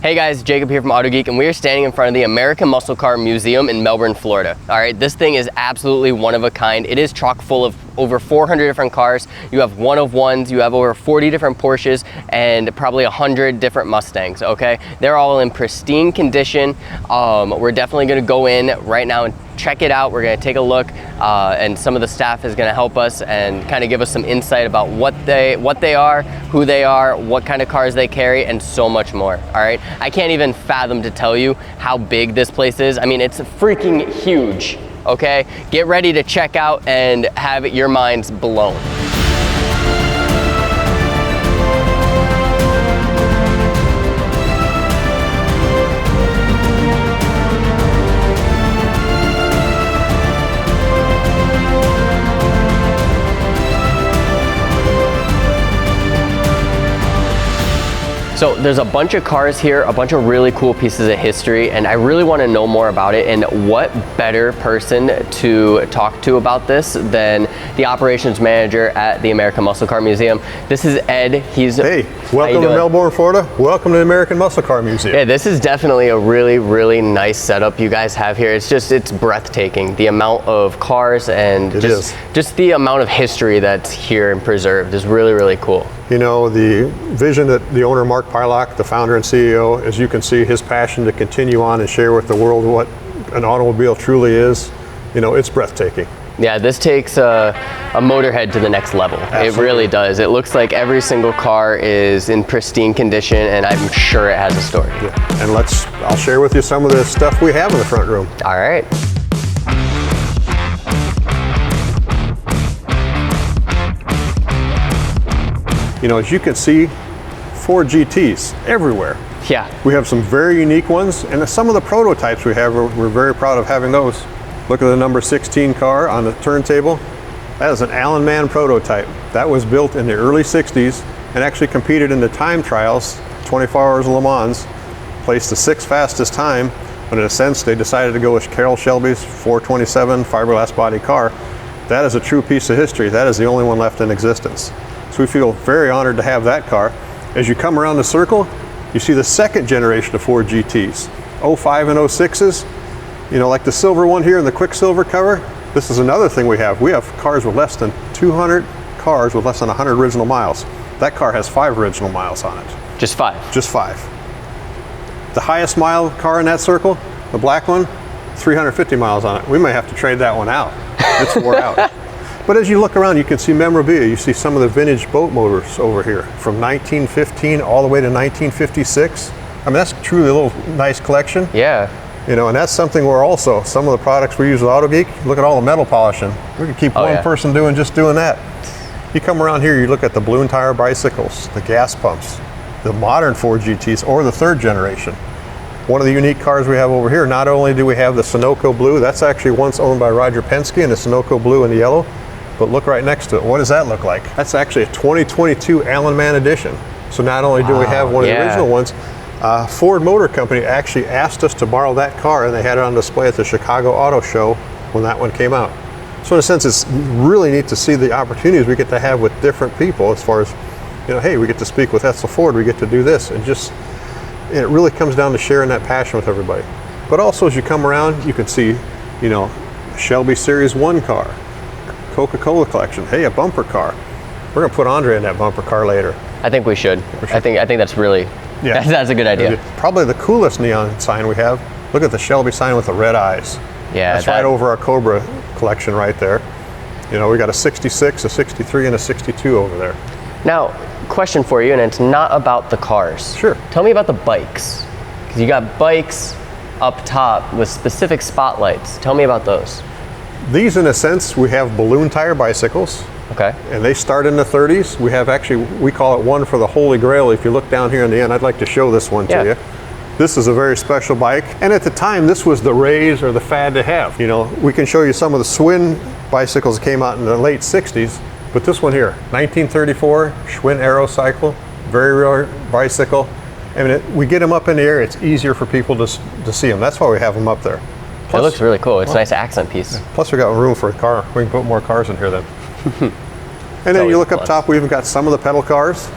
Hey guys, Jacob here from Autogeek, and we are standing in front of the American Muscle Car Museum in Melbourne, Florida. All right, this thing is absolutely one of a kind. It is chock full of over 400 different cars. You have one of ones, you have over 40 different Porsches, and probably 100 different Mustangs, okay? They're all in pristine condition. We're definitely gonna go in right now and check it out. We're gonna take a look, and some of the staff is gonna help us and kind of give us some insight about what they are, who they are, what kind of cars they carry, and so much more, all right? I can't even fathom to tell you how big this place is. I mean, it's freaking huge, okay? Get ready to check out and have your minds blown. So there's a bunch of cars here, a bunch of really cool pieces of history, and I really want to know more about it. And what better person to talk to about this than the operations manager at the American Muscle Car Museum. This is Ed. Hey, welcome to Melbourne, Florida. Welcome to the American Muscle Car Museum. Yeah, this is definitely a really, really nice setup you guys have here. It's breathtaking. The amount of cars and just the amount of history that's here and preserved is really, really cool. You know, the vision that the owner, Mark Pylok, the founder and CEO, as you can see, his passion to continue on and share with the world what an automobile truly is, you know, it's breathtaking. Yeah, this takes a motorhead to the next level. Absolutely. It really does. It looks like every single car is in pristine condition, and I'm sure it has a story. Yeah. And I'll share with you some of the stuff we have in the front room. All right. You know, as you can see, Ford GTs everywhere. Yeah. We have some very unique ones, and some of the prototypes we have, we're very proud of having those. Look at the number 16 car on the turntable. That is an Allen Man prototype. That was built in the early 60s and actually competed in the time trials, 24 Hours of Le Mans, placed the 6th fastest time, but in a sense they decided to go with Carroll Shelby's 427 fiberglass body car. That is a true piece of history. That is the only one left in existence. So we feel very honored to have that car. As you come around the circle, you see the second generation of Ford GTs, 05 and 06s. You know, like the silver one here in the Quicksilver cover. This is another thing we have. We have cars with less than 200 cars with less than 100 original miles. That car has 5 original miles on it. Just 5? Just 5. The highest mile car in that circle, the black one, 350 miles on it. We may have to trade that one out. It's wore out. But as you look around, you can see memorabilia. You see some of the vintage boat motors over here from 1915 all the way to 1956. I mean, that's truly a little nice collection. Yeah. You know, and that's something where also some of the products we use with Autogeek, look at all the metal polishing. We could keep one person doing that. You come around here, you look at the balloon tire bicycles, the gas pumps, the modern Ford GTs, or the 3rd generation. One of the unique cars we have over here, not only do we have the Sunoco Blue, that's actually once owned by Roger Penske, and the Sunoco Blue and the yellow. But look right next to it. What does that look like? That's actually a 2022 Allen Man edition. So not only do we have one of the original ones, Ford Motor Company actually asked us to borrow that car, and they had it on display at the Chicago Auto Show when that one came out. So in a sense, it's really neat to see the opportunities we get to have with different people as far as, you know, hey, we get to speak with Edsel Ford, we get to do this, and just, it really comes down to sharing that passion with everybody. But also as you come around, you can see, you know, Shelby Series 1 car, Coca-Cola collection, hey, a bumper car. We're gonna put Andre in that bumper car later. I think we should. I think that's really, that's a good idea. Probably the coolest neon sign we have. Look at the Shelby sign with the red eyes. Yeah. That's right over our Cobra collection right there. You know, we got a 66, a 63, and a 62 over there. Now, question for you, and it's not about the cars. Sure. Tell me about the bikes. Because you got bikes up top with specific spotlights. Tell me about those. These, in a sense, we have balloon tire bicycles. Okay. And they start in the 30s. We have actually, we call it one for the Holy Grail. If you look down here in the end, I'd like to show this one to you. This is a very special bike. And at the time, this was the rage or the fad to have. You know, we can show you some of the Schwinn bicycles that came out in the late 60s. But this one here, 1934 Schwinn Aero cycle, very rare bicycle. I mean, we get them up in the air, it's easier for people to see them. That's why we have them up there. Plus, it looks really cool. It's a nice accent piece. Plus we got room for a car. We can put more cars in here then. And then you look up top, we even got some of the pedal cars.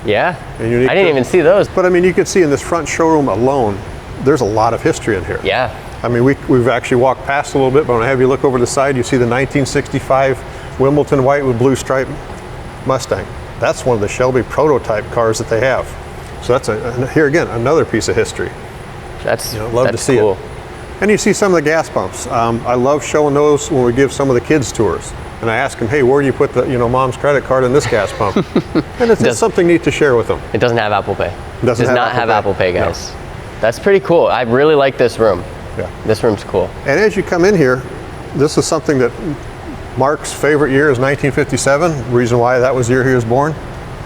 Yeah, And unique I didn't even see those. But I mean, you can see in this front showroom alone, there's a lot of history in here. Yeah. I mean, we've actually walked past a little bit, but when I have you look over the side, you see the 1965 Wimbledon white with blue stripe Mustang. That's one of the Shelby prototype cars that they have. So that's here again, another piece of history. That's love that's to see cool. it. And you see some of the gas pumps. I love showing those when we give some of the kids tours. And I ask them, hey, where do you put the, mom's credit card in this gas pump? And it's something neat to share with them. It doesn't have Apple Pay. It does not have Apple Pay, guys. No. That's pretty cool. I really like this room. Yeah. This room's cool. And as you come in here, this is something that Mark's favorite year is 1957. Reason why that was the year he was born.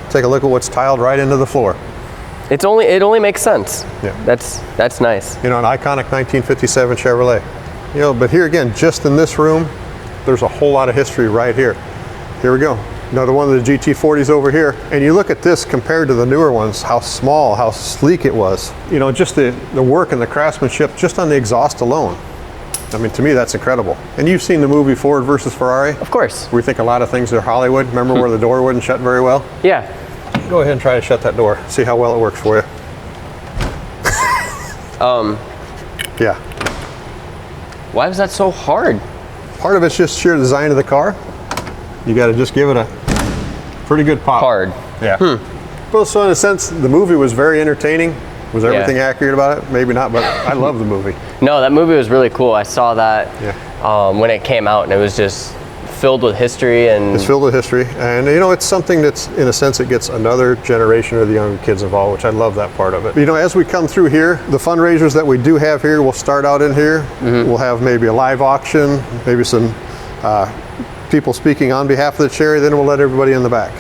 Take a look at what's tiled right into the floor. It only makes sense. Yeah. That's nice. An iconic 1957 Chevrolet. But here again, just in this room, there's a whole lot of history right here. Here we go. Another one of the GT40s over here. And you look at this compared to the newer ones, how small, how sleek it was. Just the work and the craftsmanship just on the exhaust alone. I mean, to me, that's incredible. And you've seen the movie Ford versus Ferrari? Of course. We think a lot of things are Hollywood. Remember where the door wouldn't shut very well? Yeah. Go ahead and try to shut that door. See how well it works for you. Yeah. Why was that so hard? Part of it's just sheer design of the car. You got to just give it a pretty good pop. Hard. Yeah. Well, so in a sense, the movie was very entertaining. Was everything accurate about it? Maybe not, but I love the movie. No, that movie was really cool. I saw that Yeah. when it came out, and it was just filled with history. And it's filled with history, and it's something that's, in a sense, it gets another generation of the younger kids involved, which I love that part of it. As we come through here, the fundraisers that we do have here will start out in here. Mm-hmm. We'll have maybe a live auction, maybe some people speaking on behalf of the charity, then we'll let everybody in the back.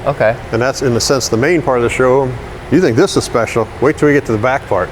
Okay. And that's, in a sense, the main part of the show. You think this is special? Wait till we get to the back part.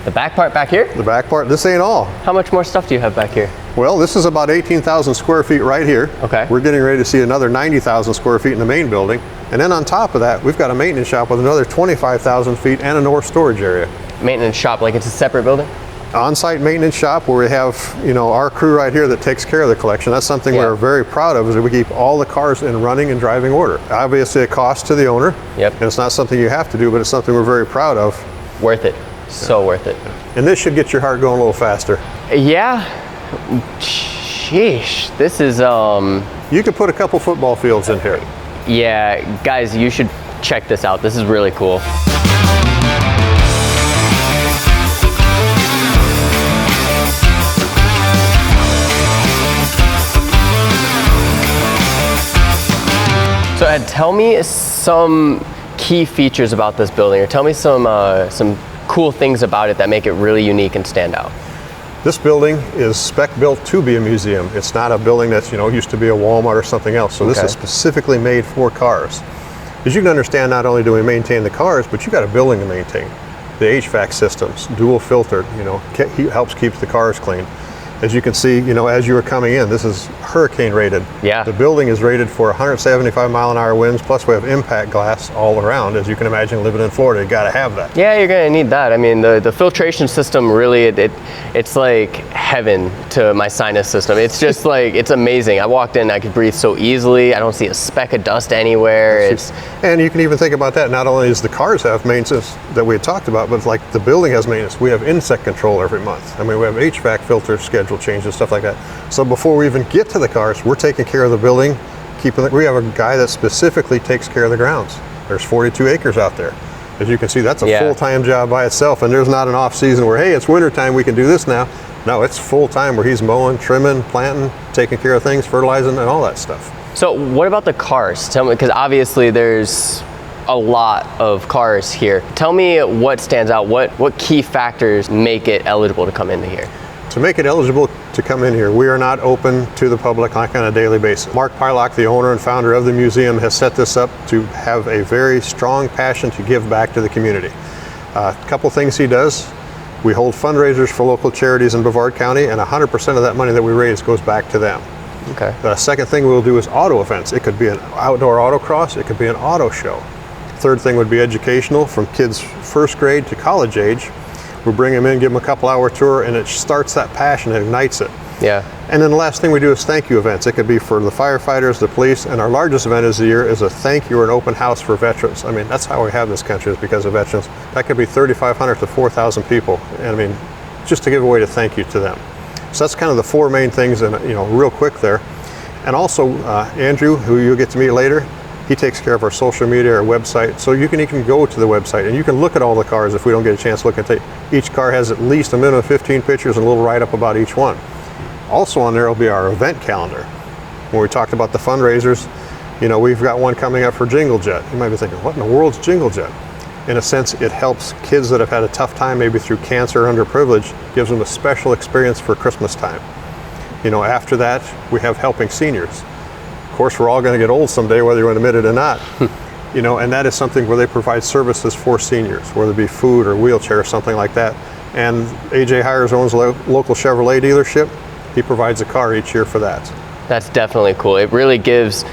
The back part back here? The back part, this ain't all. How much more stuff do you have back here? Well, this is about 18,000 square feet right here. Okay. We're getting ready to see another 90,000 square feet in the main building. And then on top of that, we've got a maintenance shop with another 25,000 feet and a north storage area. Maintenance shop, like it's a separate building? On-site maintenance shop where we have, our crew right here that takes care of the collection. That's something we're very proud of, is that we keep all the cars in running and driving order. Obviously, it costs to the owner. Yep. And it's not something you have to do, but it's something we're very proud of. Worth it. So worth it. And this should get your heart going a little faster. Yeah. Sheesh. This is You could put a couple football fields in here. Yeah, guys, you should check this out. This is really cool. So Ed, tell me some key features about this building, or tell me some cool things about it that make it really unique and stand out. This building is spec built to be a museum. It's not a building that's used to be a Walmart or something else. So this is specifically made for cars. As you can understand, not only do we maintain the cars, but you got a building to maintain. The HVAC systems, dual filtered, helps keep the cars clean. As you can see, as you were coming in, this is hurricane rated. Yeah. The building is rated for 175 mile an hour winds, plus we have impact glass all around. As you can imagine, living in Florida, you gotta have that. Yeah, you're gonna need that. I mean, the filtration system really, it's like heaven to my sinus system. It's just like, it's amazing. I walked in, I could breathe so easily. I don't see a speck of dust anywhere. And you can even think about that. Not only does the cars have maintenance that we had talked about, but like the building has maintenance. We have insect control every month. I mean, we have HVAC filter schedule changes, stuff like that. So before we even get to the cars, we're taking care of the building, we have a guy that specifically takes care of the grounds. There's 42 acres out there. As you can see, that's a full-time job by itself, and there's not an off season where, hey, it's wintertime, we can do this now. No, it's full-time where he's mowing, trimming, planting, taking care of things, fertilizing, and all that stuff. So what about the cars? Tell me, because obviously there's a lot of cars here. Tell me what stands out, what key factors make it eligible to come into here? To make it eligible to come in here, we are not open to the public like on a daily basis. Mark Pylock, the owner and founder of the museum, has set this up to have a very strong passion to give back to the community. A couple things he does. We hold fundraisers for local charities in Brevard County, and 100% of that money that we raise goes back to them. Okay. The second thing we'll do is auto events. It could be an outdoor autocross, it could be an auto show. Third thing would be educational, from kids first grade to college age. We bring them in, give them a couple hour tour, and it starts that passion, it ignites it. Yeah. And then the last thing we do is thank you events. It could be for the firefighters, the police, and our largest event of the year is a thank you or an open house for veterans. I mean, that's how we have this country, is because of veterans. That could be 3,500 to 4,000 people. And I mean, just to give away to thank you to them. So that's kind of the four main things, and real quick there. And also, Andrew, who you'll get to meet later, he takes care of our social media, our website. So you can even go to the website and you can look at all the cars if we don't get a chance to look at it. Each car has at least a minimum of 15 pictures and a little write-up about each one. Also on there will be our event calendar. When we talked about the fundraisers, we've got one coming up for Jingle Jet. You might be thinking, what in the world's Jingle Jet? In a sense, it helps kids that have had a tough time, maybe through cancer or underprivileged, gives them a special experience for Christmas time. After that, we have helping seniors. Of course, we're all going to get old someday, whether you want to admit it or not. And that is something where they provide services for seniors, whether it be food or wheelchair or something like that. And AJ Hires owns a local Chevrolet dealership. He provides a car each year for that. That's definitely cool. It really gives,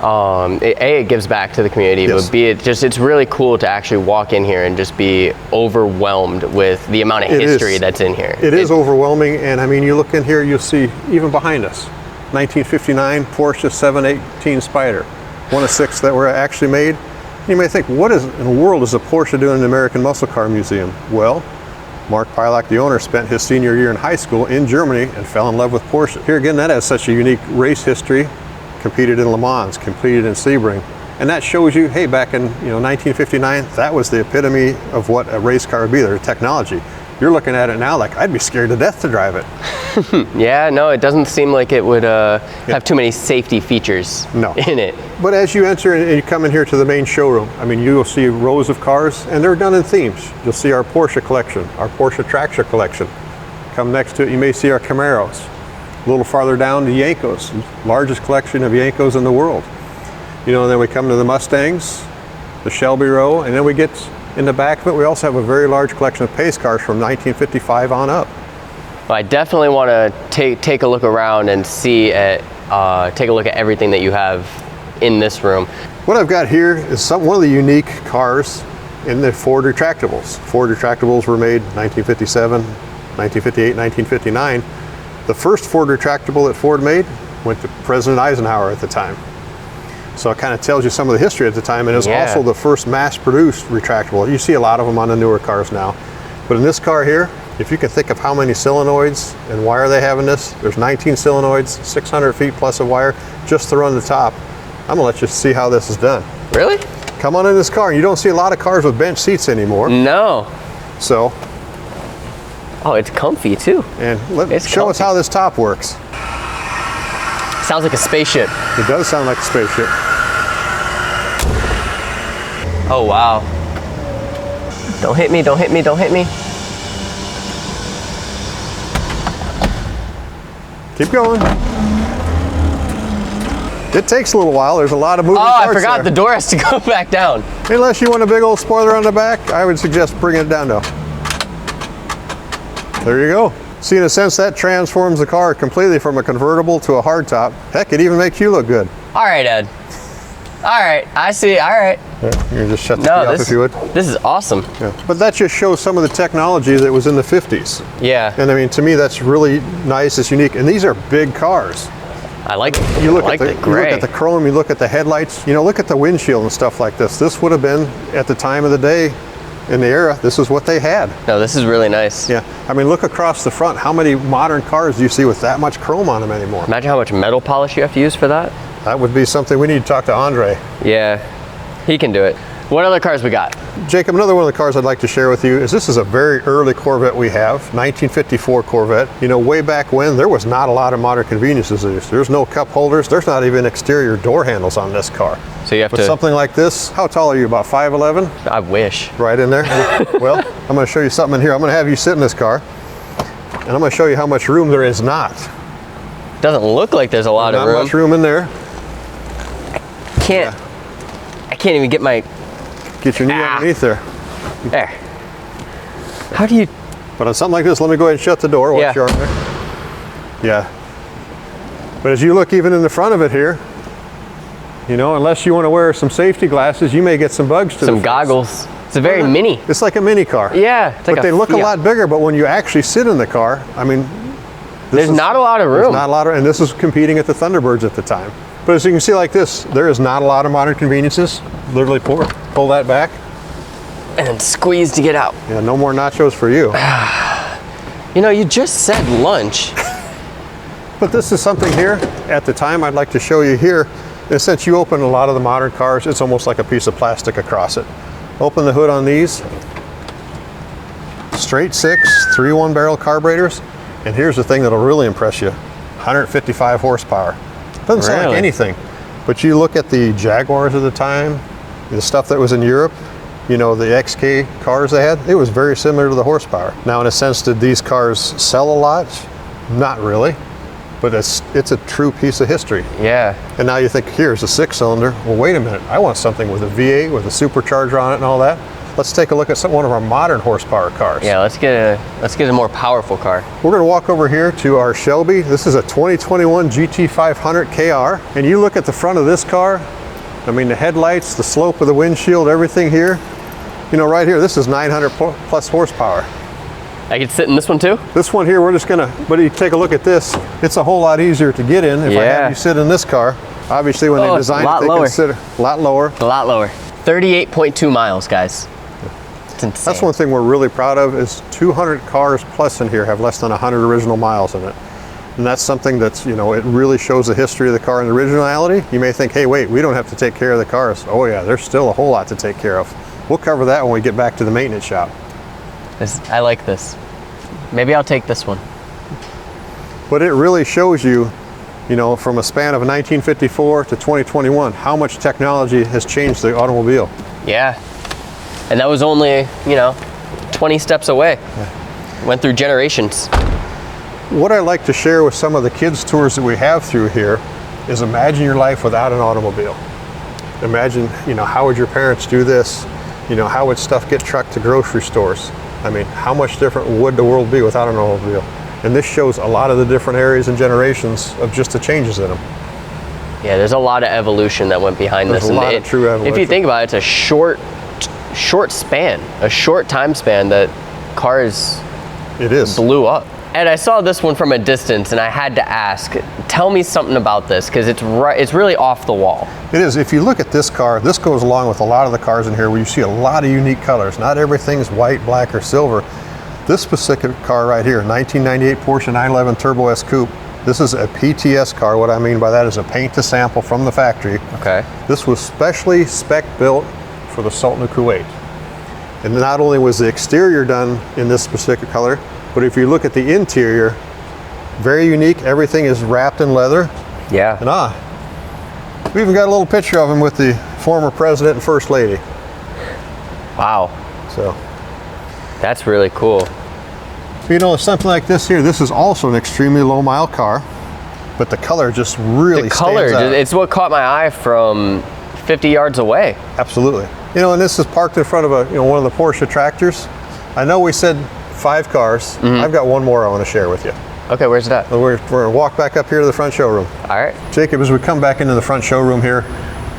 it gives back to the community, yes. But it's really cool to actually walk in here and just be overwhelmed with the amount of history that's in here. It is overwhelming, and I mean, you look in here, you'll see even behind us, 1959 Porsche 718 Spider, one of 6 that were actually made. You may think, what in the world is a Porsche doing in the American Muscle Car Museum? Well, Mark Pilak, the owner, spent his senior year in high school in Germany and fell in love with Porsche. Here again, that has such a unique race history. Competed in Le Mans, competed in Sebring. And that shows you, hey, back in 1959, that was the epitome of what a race car would be, their technology. You're looking at it now like, I'd be scared to death to drive it. Yeah, no, it doesn't seem like it would have too many safety features in it. But as you enter and you come in here to the main showroom, I mean, you will see rows of cars, and they're done in themes. You'll see our Porsche collection, our Porsche Tractor collection. Come next to it, you may see our Camaros. A little farther down, the Yankos, largest collection of Yankos in the world. And then we come to the Mustangs, the Shelby row, and then we get in the back of it, we also have a very large collection of pace cars from 1955 on up. Well, I definitely want to take a look around and take a look at everything that you have in this room. What I've got here is one of the unique cars in the Ford Retractables. Ford Retractables were made 1957, 1958, 1959. The first Ford Retractable that Ford made went to President Eisenhower at the time. So it kind of tells you some of the history at the time, and it's also the first mass-produced retractable. You see a lot of them on the newer cars now. But in this car here, if you can think of how many solenoids and wire they have in this, there's 19 solenoids, 600 feet plus of wire, just to run the top. I'm gonna let you see how this is done. Really? Come on in this car. You don't see a lot of cars with bench seats anymore. No. So. Oh, it's comfy too. And show us how this top works. Sounds like a spaceship. It does sound like a spaceship. Oh, wow. Don't hit me, don't hit me, don't hit me. Keep going. It takes a little while. There's a lot of moving parts. Oh, I forgot the door has to go back down. Unless you want a big old spoiler on the back, I would suggest bringing it down though. There you go. See, in a sense, that transforms the car completely from a convertible to a hardtop. Heck, it even makes you look good. All right, Ed. All right, I see, all right. Yeah, you can just shut the key off if you would. This is awesome. Yeah. But that just shows some of the technology that was in the 50s. Yeah. And I mean, to me, that's really nice, it's unique. And these are big cars. I like it. You look at the chrome, you look at the headlights, look at the windshield and stuff like this. This would have been, at the time of the day, in the era, this is what they had. No, this is really nice. Yeah, I mean, look across the front. How many modern cars do you see with that much chrome on them anymore? Imagine how much metal polish you have to use for that. That would be something we need to talk to Andre. Yeah, he can do it. What other cars we got? Jacob, another one of the cars I'd like to share with you is this is a very early Corvette we have, 1954 Corvette. Way back when, there was not a lot of modern conveniences. There's no cup holders. There's not even exterior door handles on this car. So you have to... something like this, how tall are you, about 5'11"? I wish. Right in there? Well, I'm gonna show you something in here. I'm gonna have you sit in this car, and I'm gonna show you how much room there is not. Doesn't look like there's a lot of room. Not much room in there. I can't even get my... Get your knee underneath there. There. How do you... But on something like this, let me go ahead and shut the door. Watch your arm there. Yeah. But as you look even in the front of it here, unless you want to wear some safety glasses, you may get some bugs to some goggles. It's a very mini. It's like a mini car. Yeah. It's like but they look a lot bigger, but when you actually sit in the car, I mean, There's not a lot of room. There's not a lot of, and this is competing at the Thunderbirds at the time. But as you can see like this, there is not a lot of modern conveniences. Literally pull that back. And then squeeze to get out. Yeah, no more nachos for you. You know, you just said lunch. But this is something here, at the time, I'd like to show you here. And since you open a lot of the modern cars, it's almost like a piece of plastic across it. Open the hood on these. Straight 6, 3-1 barrel carburetors. And here's the thing that'll really impress you. 155 horsepower. Doesn't sound like anything. But you look at the Jaguars of the time, the stuff that was in Europe, you know, the XK cars they had, it was very similar to the horsepower. Now, in a sense, did these cars sell a lot? Not really. But it's a true piece of history. Yeah. And now you think, here's a 6-cylinder. Well, wait a minute. I want something with a V8 with a supercharger on it and all that. Let's take a look at one of our modern horsepower cars. Yeah, let's get a more powerful car. We're going to walk over here to our Shelby. This is a 2021 GT500 KR. And you look at the front of this car. I mean, the headlights, the slope of the windshield, everything here. You know, right here, this is 900 plus horsepower. I could sit in this one too? This one here, we're just gonna, but you take a look at this. It's a whole lot easier to get in if I have you sit in this car. Obviously, when they designed it, they consider a lot lower. A lot lower. 38.2 miles, guys. It's insane. That's one thing we're really proud of is 200 cars plus in here have less than 100 original miles in it. And that's something that's, you know, it really shows the history of the car and the originality. You may think, hey, wait, we don't have to take care of the cars. Oh yeah, there's still a whole lot to take care of. We'll cover that when we get back to the maintenance shop. I like this. Maybe I'll take this one. But it really shows you, you know, from a span of 1954 to 2021, how much technology has changed the automobile. Yeah. And that was only, you know, 20 steps away. Yeah. Went through generations. What I like to share with some of the kids' tours that we have through here is imagine your life without an automobile. Imagine, you know, how would your parents do this? You know, how would stuff get trucked to grocery stores? I mean, how much different would the world be without an automobile? And this shows a lot of the different areas and generations of just the changes in them. Yeah, there's a lot of evolution that went behind this. There's a lot of true evolution. If you think about it, it's a short span, a short time span that cars blew up. And I saw this one from a distance and I had to ask, tell me something about this, because it's really off the wall. It is. If you look at this car, this goes along with a lot of the cars in here where you see a lot of unique colors. Not everything's white, black, or silver. This specific car right here, 1998 Porsche 911 Turbo S Coupe, this is a PTS car. What I mean by that is a paint to sample from the factory. Okay. This was specially spec built for the Sultan of Kuwait. And not only was the exterior done in this specific color, but if you look at the interior, very unique. Everything is wrapped in leather. Yeah. And we even got a little picture of him with the former president and first lady. Wow. So. That's really cool. You know, something like this here, this is also an extremely low mile car, but the color just really stands out. It's what caught my eye from 50 yards away. Absolutely. You know, and this is parked in front of one of the Porsche tractors. I know we said 5 cars. Mm-hmm. I've got one more I want to share with you. Okay, where's that? We're going to walk back up here to the front showroom. All right. Jacob, as we come back into the front showroom here,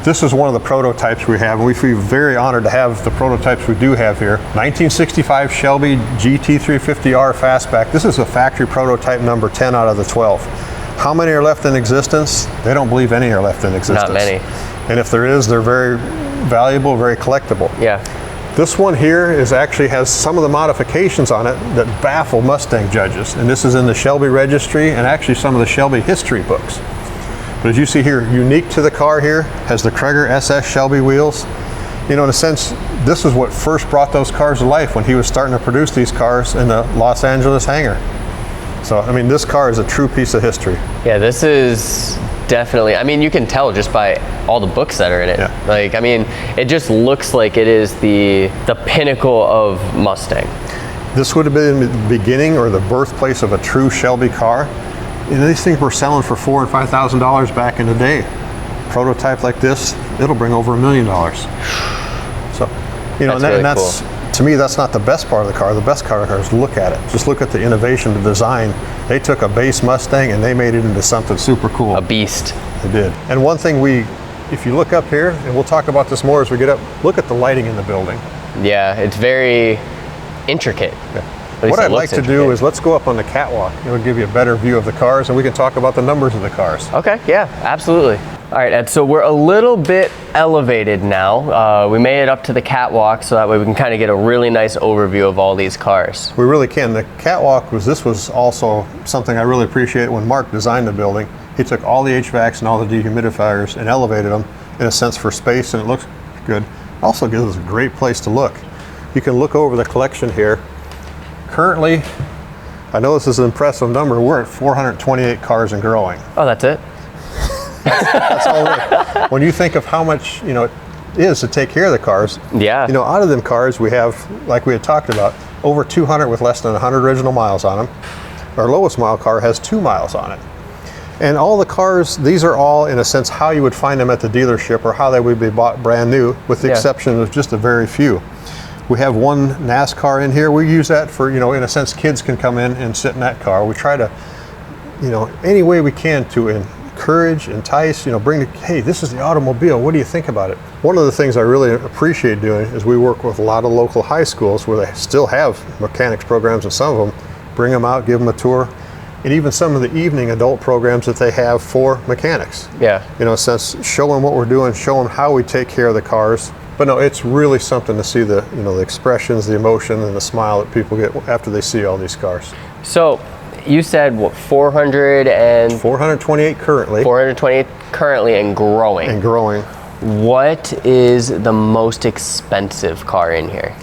this is one of the prototypes we have, and we feel very honored to have the prototypes we do have here. 1965 Shelby GT350R Fastback. This is a factory prototype number 10 out of the 12. How many are left in existence? They don't believe any are left in existence. Not many. And if there is, they're very valuable, very collectible. Yeah. This one here actually has some of the modifications on it that baffle Mustang judges. And this is in the Shelby registry and actually some of the Shelby history books. But as you see here, unique to the car here, has the Kreger SS Shelby wheels. You know, in a sense, this is what first brought those cars to life when he was starting to produce these cars in the Los Angeles hangar. So, I mean, this car is a true piece of history. Yeah, this is definitely, I mean, you can tell just by all the books that are in it. Yeah. Like, I mean, it just looks like it is the pinnacle of Mustang. This would have been the beginning or the birthplace of a true Shelby car. You know, these things were selling for $4,000 and $5,000 back in the day. Prototype like this, it'll bring over $1 million. So, you know, that's cool. To me, that's not the best part of the car. The best part of the car is look at it. Just look at the innovation, the design. They took a base Mustang and they made it into something super cool. A beast. They did. And one thing if you look up here, and we'll talk about this more as we get up, look at the lighting in the building. Yeah, it's very intricate. Yeah. What I'd like to do is let's go up on the catwalk. It'll give you a better view of the cars, and we can talk about the numbers of the cars. Okay, yeah, absolutely. All right, Ed, so we're a little bit elevated now. We made it up to the catwalk so that way we can kind of get a really nice overview of all these cars. We really can. The catwalk was also something I really appreciate when Mark designed the building. He took all the HVACs and all the dehumidifiers and elevated them in a sense for space, and it looks good. Also gives us a great place to look. You can look over the collection here. Currently, I know this is an impressive number, we're at 428 cars and growing. Oh, that's it? That's all right. When you think of how much, it is to take care of the cars. Yeah. Out of them cars, we have, like we had talked about, over 200 with less than 100 original miles on them. Our lowest mile car has 2 miles on it. And all the cars, these are all, in a sense, how you would find them at the dealership or how they would be bought brand new, with the exception of just a very few. We have one NASCAR in here. We use that for, in a sense, kids can come in and sit in that car. We try to, any way we can to encourage, entice, bring hey, this is the automobile. What do you think about it? One of the things I really appreciate doing is we work with a lot of local high schools where they still have mechanics programs, and some of them bring them out, give them a tour. And even some of the evening adult programs that they have for mechanics. Yeah. In a sense, show them what we're doing, show them how we take care of the cars. But no, it's really something to see the, the expressions, the emotion, and the smile that people get after they see all these cars. So, you said what, 428 currently. 428 currently and growing. And growing. What is the most expensive car in here?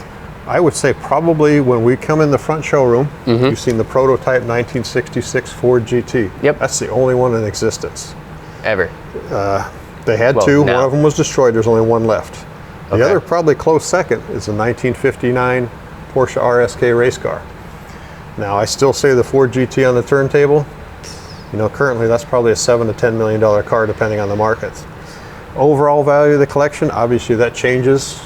I would say probably when we come in the front showroom, you've seen the prototype 1966 Ford GT. Yep. That's the only one in existence. Ever. They had two. Now. One of them was destroyed. There's only one left. The other probably close second is the 1959 Porsche RSK race car. Now, I still say the Ford GT on the turntable. Currently that's probably a $7 to $10 million car depending on the market. Overall value of the collection, obviously that changes,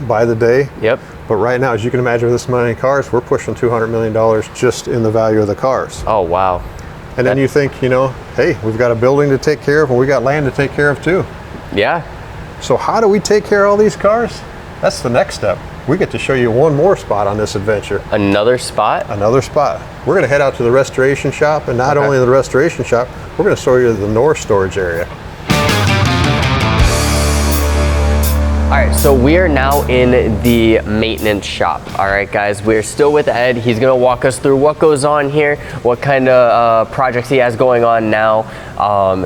by the day. Yep. But right now, as you can imagine, with this many cars, we're pushing $200 million just in the value of the cars. Oh, wow. And then you think, hey, we've got a building to take care of, and we got land to take care of too. Yeah. So how do we take care of all these cars? That's the next step. We get to show you one more spot on this adventure. Another spot? Another spot. We're going to head out to the restoration shop, and not only the restoration shop, we're going to show you the north storage area. All right, so we are now in the maintenance shop. All right, guys, we're still with Ed. He's gonna walk us through what goes on here, what kind of projects he has going on now.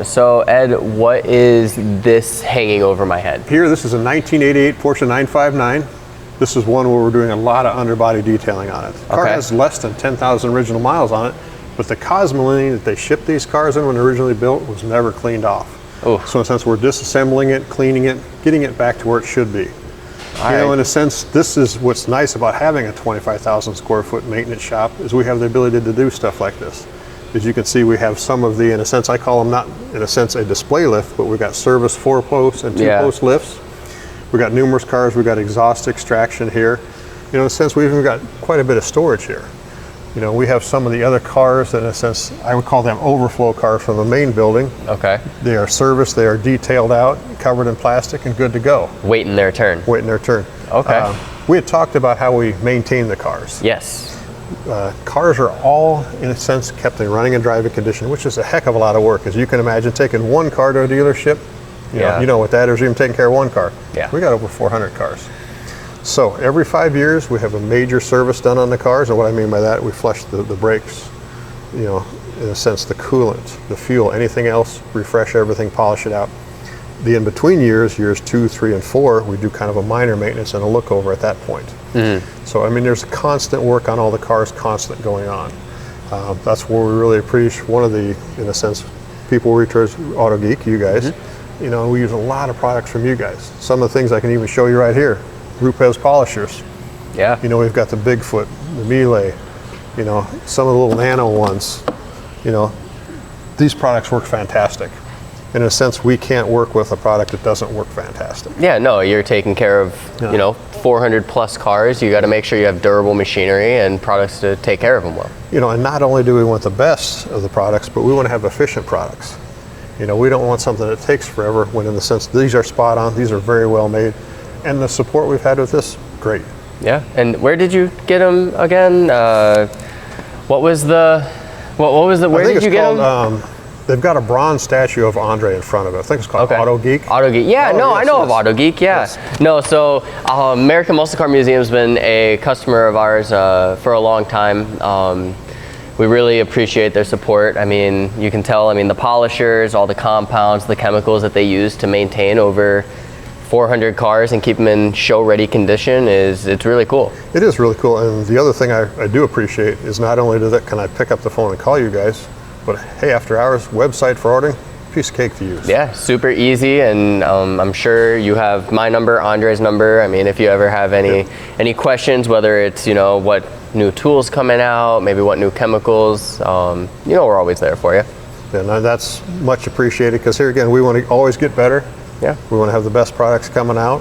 So Ed, what is this hanging over my head? Here, this is a 1988 Porsche 959. This is one where we're doing a lot of underbody detailing on it. The car has less than 10,000 original miles on it, but the cosmoline that they shipped these cars in when originally built was never cleaned off. Oh. So in a sense, we're disassembling it, cleaning it, getting it back to where it should be. In a sense, this is what's nice about having a 25,000 square foot maintenance shop, is we have the ability to do stuff like this. As you can see, we have some of the, in a sense, I call them not, in a sense, a display lift, but we've got service 4-post and 2-post lifts. We've got numerous cars, we've got exhaust extraction here. In a sense, we've even got quite a bit of storage here. We have some of the other cars that, in a sense, I would call them overflow cars from the main building. Okay. They are serviced, they are detailed out, covered in plastic, and good to go. Waiting their turn. Waiting their turn. Okay. We had talked about how we maintain the cars. Yes. Cars are all, in a sense, kept in running and driving condition, which is a heck of a lot of work. As you can imagine, taking one car to a dealership, you know what that is, even taking care of one car. Yeah. We got over 400 cars. So every 5 years, we have a major service done on the cars, and what I mean by that, we flush the brakes, in a sense, the coolant, the fuel, anything else, refresh everything, polish it out. The in-between years 2, 3, and 4, we do kind of a minor maintenance and a look over at that point. So, there's constant work on all the cars, constant going on. That's where we really appreciate one of the, in a sense, people we trust, Autogeek, you guys. We use a lot of products from you guys. Some of the things I can even show you right here. Rupes polishers. Yeah. We've got the Bigfoot, the Melee, some of the little nano ones. These products work fantastic. In a sense, we can't work with a product that doesn't work fantastic. Yeah, no, you're taking care of, 400 plus cars. You got to make sure you have durable machinery and products to take care of them well. And not only do we want the best of the products, but we want to have efficient products. We don't want something that takes forever, when in the sense, these are spot on, these are very well made. And the support we've had with this, great. Yeah. And where did you get them again? What was the where did you get them? They've got a bronze statue of Andre in front of it. I think it's called Autogeek. Autogeek. Yeah, oh, no, yes, I know of Autogeek. Yeah. Yes. No, so American Muscle Car Museum's been a customer of ours for a long time. We really appreciate their support. I mean, you can tell, I mean, the polishers, all the compounds, the chemicals that they use to maintain over 400 cars and keep them in show-ready condition it's really cool. It is really cool. And the other thing I do appreciate is not only can I pick up the phone and call you guys, but hey, after hours, website for ordering, piece of cake to use. Yeah, super easy, and I'm sure you have my number, Andre's number. I mean, if you ever have any questions, whether it's, you know, what new tools coming out, maybe what new chemicals, you know, we're always there for you. And that's much appreciated, because here again, we want to always get better. Yeah. We want to have the best products coming out.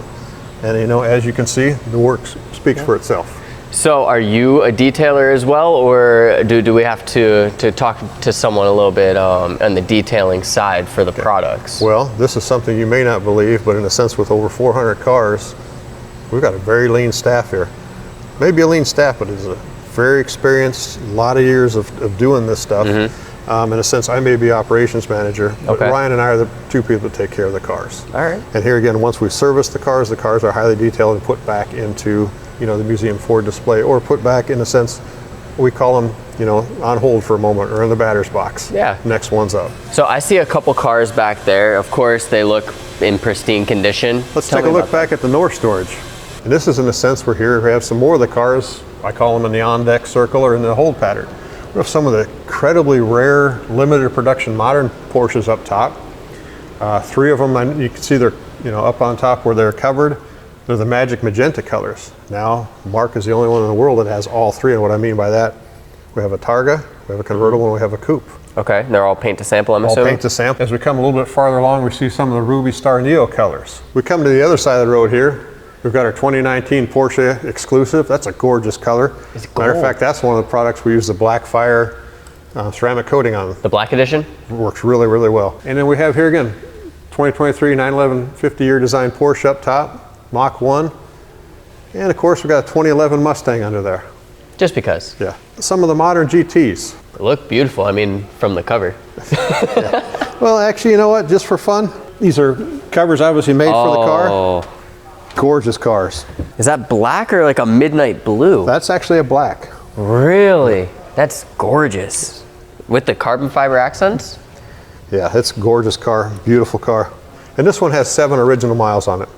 And you know, as you can see, the work speaks for itself. So are you a detailer as well, or do we have to talk to someone a little bit on the detailing side for the products? Well, this is something you may not believe, but in a sense, with over 400 cars, we've got a very lean staff here. Maybe a lean staff, but it's a very experienced, a lot of years of doing this stuff. In a sense, I may be operations manager, but Ryan and I are the two people that take care of the cars. All right. And here again, once we service the cars are highly detailed and put back into, you know, the museum for display, or put back, in a sense, we call them, you know, on hold for a moment, or in the batter's box. Yeah. Next one's up. So I see a couple cars back there. Of course, they look in pristine condition. Let's take a look back at the north storage. And this is, in a sense, we're here. We have some more of the cars. I call them in the on-deck circle or in the hold pattern. We have some of the incredibly rare, limited production modern Porsches up top. 3 of them, you can see they're, you know, up on top where they're covered. They're the magic magenta colors. Now, Mark is the only one in the world that has all 3, and what I mean by that, we have a Targa, we have a convertible, and we have a coupe. Okay, they're all paint to sample, I'm assuming? All paint to sample. As we come a little bit farther along, we see some of the Ruby Star Neo colors. We come to the other side of the road here. We've got our 2019 Porsche exclusive. That's a gorgeous color. It's gold. Matter of fact, that's one of the products we use the black fire ceramic coating on. The black edition? It works really, really well. And then we have here again, 2023 911 50-year design Porsche up top, Mach 1. And of course, we've got a 2011 Mustang under there. Just because? Yeah. Some of the modern GTs. They look beautiful, I mean, from the cover. Yeah. Well, actually, you know what? Just for fun, these are covers obviously made for the car. Gorgeous cars. Is that black or like a midnight blue? That's actually a black. Really? That's gorgeous. With the carbon fiber accents? Yeah, it's a gorgeous car, beautiful car. And this one has 7 original miles on it.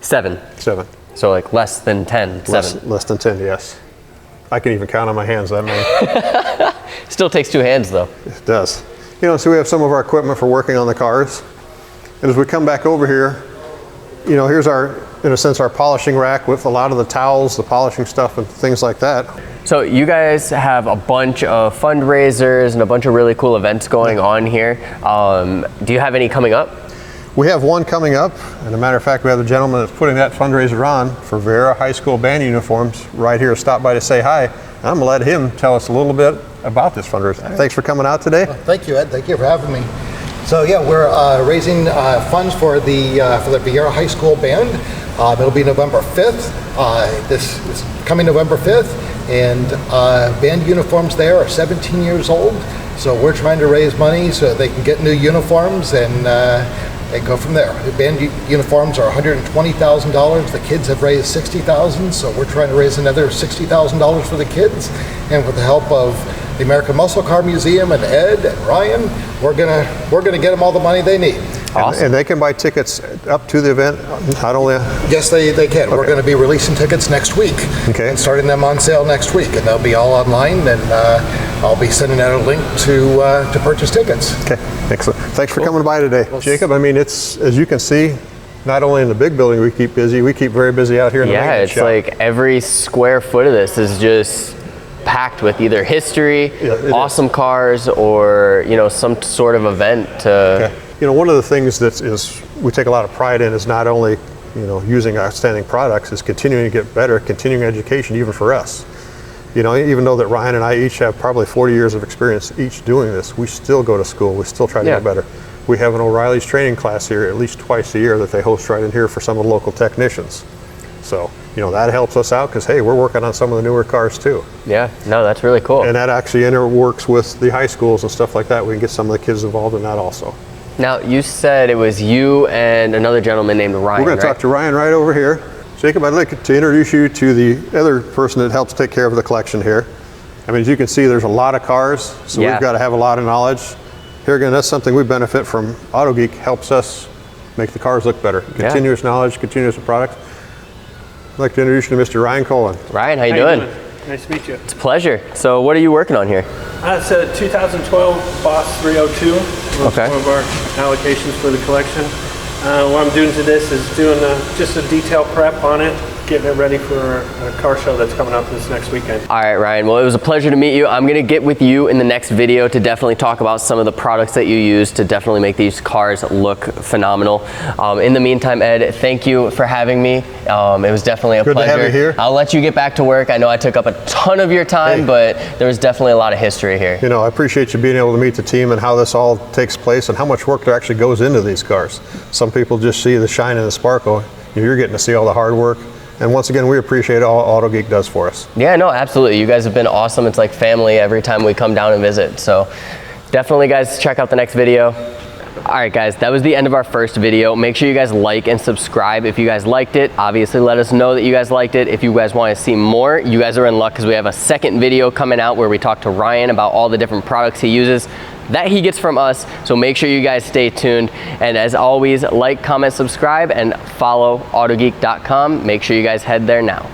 7? 7. So like less than 10, 7? Less than 10, yes. I can even count on my hands that many. Still takes 2 hands though. It does. You know, so we have some of our equipment for working on the cars. And as we come back over here, you know, here's our, in a sense, our polishing rack with a lot of the towels, the polishing stuff and things like that. So you guys have a bunch of fundraisers and a bunch of really cool events going on here. Do you have any coming up? We have one coming up, and as a matter of fact, we have the gentleman that's putting that fundraiser on for Vera High School band uniforms right here. Stop by to say hi. And I'm gonna let him tell us a little bit about this fundraiser. Right. Thanks for coming out today. Thank you, Ed. Thank you for having me. So yeah, we're raising funds for the Viera High School band. It'll be November 5th. This is coming November 5th, and band uniforms there are 17 years old. So we're trying to raise money so they can get new uniforms and go from there. The band uniforms are $120,000. The kids have raised $60,000, so we're trying to raise another $60,000 for the kids. And with the help of the American Muscle Car Museum and Ed and Ryan, we're gonna get them all the money they need. Awesome. And they can buy tickets up to the event, not only... Yes, they can. Okay. We're going to be releasing tickets next week. Okay. And starting them on sale next week, and they'll be all online, and I'll be sending out a link to purchase tickets. Okay, excellent. Thanks for coming by today. Well, Jacob, I mean, it's, as you can see, not only in the big building we keep busy, we keep very busy out here in the maintenance shop. Like every square foot of this is just packed with either history, awesome cars, or, you know, some sort of event to... Okay. You know, one of the things that we take a lot of pride in is not only, you know, using outstanding products, is continuing to get better, continuing education even for us. You know, even though that Ryan and I each have probably 40 years of experience each doing this, we still go to school, we still try to get better. We have an O'Reilly's training class here at least twice a year that they host right in here for some of the local technicians. So, you know, that helps us out because, hey, we're working on some of the newer cars too. Yeah, no, that's really cool. And that actually works with the high schools and stuff like that. We can get some of the kids involved in that also. Now, you said it was you and another gentleman named Ryan, We're going to talk to Ryan right over here. Jacob, I'd like to introduce you to the other person that helps take care of the collection here. I mean, as you can see, there's a lot of cars, so we've got to have a lot of knowledge. Here again, that's something we benefit from. Autogeek helps us make the cars look better. Continuous knowledge, continuous product. I'd like to introduce you to Mr. Ryan Colin. Ryan, how you doing? Nice to meet you. It's a pleasure. So what are you working on here? It's a 2012 Boss 302. Okay. One of our allocations for the collection. What I'm doing to this is doing just a detail prep on it, getting it ready for a car show that's coming up this next weekend. All right, Ryan. Well, it was a pleasure to meet you. I'm gonna get with you in the next video to definitely talk about some of the products that you use to definitely make these cars look phenomenal. In the meantime, Ed, thank you for having me. It was definitely a pleasure. Good to have you here. I'll let you get back to work. I know I took up a ton of your time, but there was definitely a lot of history here. You know, I appreciate you being able to meet the team and how this all takes place and how much work there actually goes into these cars. Some people just see the shine and the sparkle. You're getting to see all the hard work. And once again, we appreciate all Autogeek does for us. Yeah, no, absolutely. You guys have been awesome. It's like family every time we come down and visit. So definitely, guys, check out the next video. All right, guys, that was the end of our first video. Make sure you guys like and subscribe if you guys liked it. Obviously, let us know that you guys liked it. If you guys want to see more, you guys are in luck because we have a second video coming out where we talk to Ryan about all the different products he uses that he gets from us. So make sure you guys stay tuned. And as always, like, comment, subscribe, and follow autogeek.com. Make sure you guys head there now.